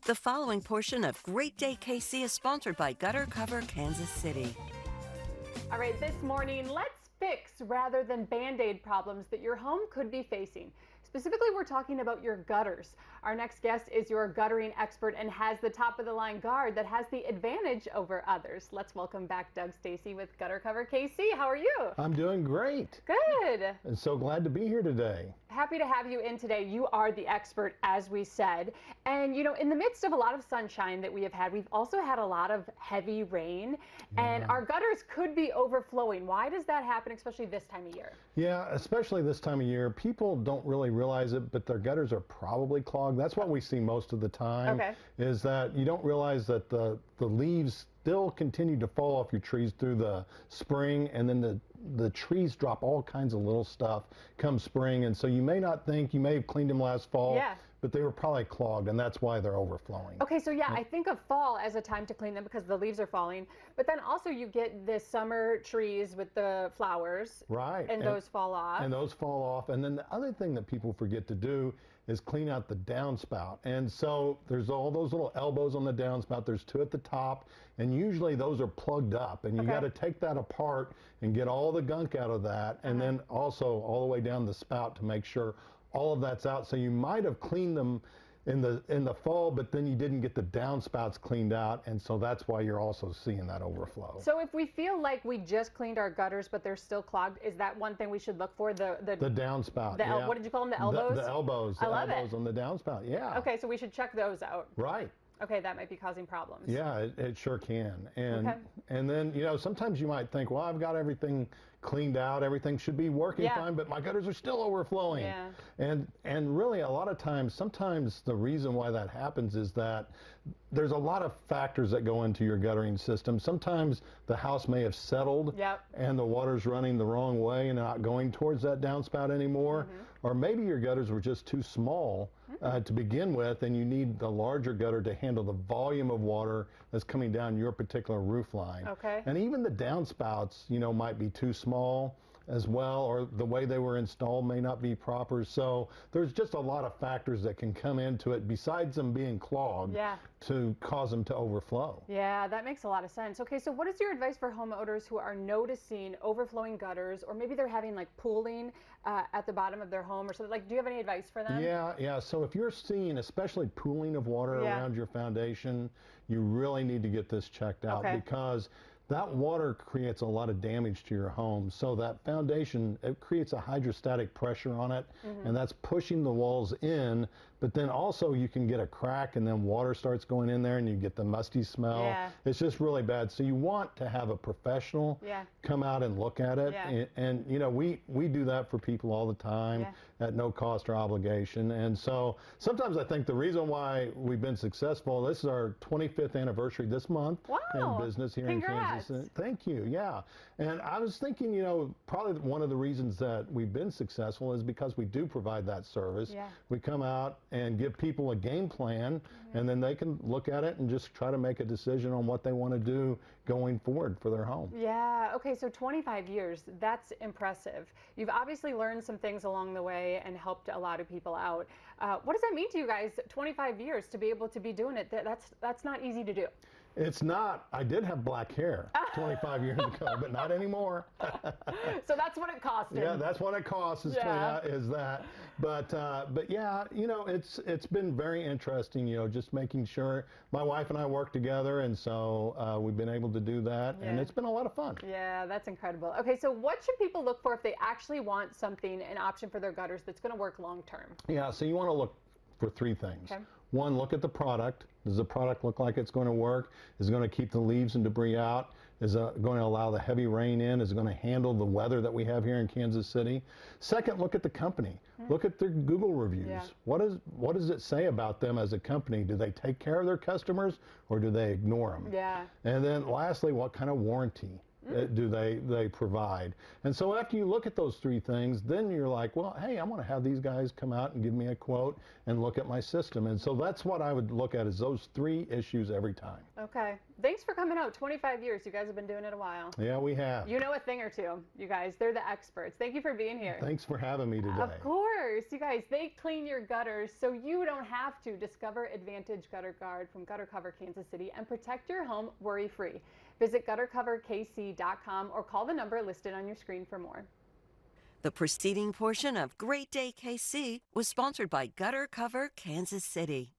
The following portion of Great Day KC is sponsored by Gutter Cover Kansas City. All right, this morning, let's fix rather than Band-Aid problems that your home could be facing. Specifically, we're talking about your gutters. Our next guest is your guttering expert and has the top-of-the-line guard that has the advantage over others. Let's welcome back Doug Stacy with Gutter Cover KC. How are you? I'm doing great. Good. And so glad to be here today. Happy to have you in today. You are the expert, as we said. And, you know, in the midst of a lot of sunshine that we have had, we've also had a lot of heavy rain. And our gutters could be overflowing. Why does that happen, especially this time of year? Yeah, especially this time of year. People don't really realize it, but their gutters are probably clogged. That's what we see most of the time, is that you don't realize that the leaves still continue to fall off your trees through the spring, and then the trees drop all kinds of little stuff come spring, and so you may not think, you may have cleaned them last fall, but they were probably clogged, and that's why they're overflowing. Okay, so I think of fall as a time to clean them because the leaves are falling, but then also you get the summer trees with the flowers, and those fall off. And those fall off, and then the other thing that people forget to do is clean out the downspout. And so there's all those little elbows on the downspout. There's two at the top, and usually those are plugged up, and you got to take that apart and get all the gunk out of that, and then also all the way down the spout to make sure all of that's out. So you might have cleaned them in the fall, but then you didn't get the downspouts cleaned out, and so that's why you're also seeing that overflow. So if we feel like we just cleaned our gutters but they're still clogged, is that one thing we should look for? The downspout. What did you call them? The elbows? The elbows. I love elbows on the downspout. Yeah. Okay, so we should check those out. Right. Okay, that might be causing problems. Yeah, it sure can. And then, you know, sometimes you might think, well, I've got everything cleaned out, everything should be working fine, but my gutters are still overflowing. And really a lot of times, sometimes the reason why that happens is that there's a lot of factors that go into your guttering system. Sometimes the house may have settled and the water's running the wrong way and not going towards that downspout anymore. Or maybe your gutters were just too small to begin with, and you need the larger gutter to handle the volume of water that's coming down your particular roof line. And even the downspouts, you know, might be too small as well, or the way they were installed may not be proper. So there's just a lot of factors that can come into it besides them being clogged to cause them to overflow. Yeah, that makes a lot of sense. Okay, so what is your advice for homeowners who are noticing overflowing gutters, or maybe they're having like pooling at the bottom of their home or something? Like, do you have any advice for them? Yeah. So if you're seeing especially pooling of water around your foundation, you really need to get this checked out, because that water creates a lot of damage to your home. So that foundation, it creates a hydrostatic pressure on it, and that's pushing the walls in, but then also you can get a crack and then water starts going in there and you get the musty smell. It's just really bad. So you want to have a professional come out and look at it. And you know, we do that for people all the time at no cost or obligation. And so sometimes I think the reason why we've been successful, this is our 25th anniversary this month in business here in Kansas. Thank you. Yeah. And I was thinking, you know, probably one of the reasons that we've been successful is because we do provide that service. We come out and give people a game plan, and then they can look at it and just try to make a decision on what they want to do going forward for their home. Yeah. Okay. So 25 years, that's impressive. You've obviously learned some things along the way and helped a lot of people out. What does that mean to you guys, 25 years to be able to be doing it? That's not easy to do. It's not. I did have black hair 25 years ago, but not anymore. So that's what it cost him. Yeah, that's what it costs is that. But yeah, you know, it's been very interesting, you know, just making sure. My wife and I work together, and so we've been able to do that, and it's been a lot of fun. Yeah, that's incredible. Okay, so what should people look for if they actually want something, an option for their gutters that's going to work long term? Yeah, so you want to look for three things. One, look at the product. Does the product look like it's going to work? Is it going to keep the leaves and debris out? Is it going to allow the heavy rain in? Is it going to handle the weather that we have here in Kansas City? Second, look at the company. Look at their Google reviews. What does it say about them as a company? Do they take care of their customers, or do they ignore them? And then lastly, what kind of warranty do they provide. And so after you look at those three things, then you're like, well, hey, I want to have these guys come out and give me a quote and look at my system. And so that's what I would look at, is those three issues every time. Okay. Thanks for coming out. 25 years. You guys have been doing it a while. Yeah, we have. You know a thing or two, you guys. They're the experts. Thank you for being here. Thanks for having me today. Of course. You guys, they clean your gutters so you don't have to. Discover Advantage Gutter Guard from Gutter Cover Kansas City and protect your home worry-free. Visit guttercoverkc.com or call the number listed on your screen for more. The preceding portion of Great Day KC was sponsored by Gutter Cover Kansas City.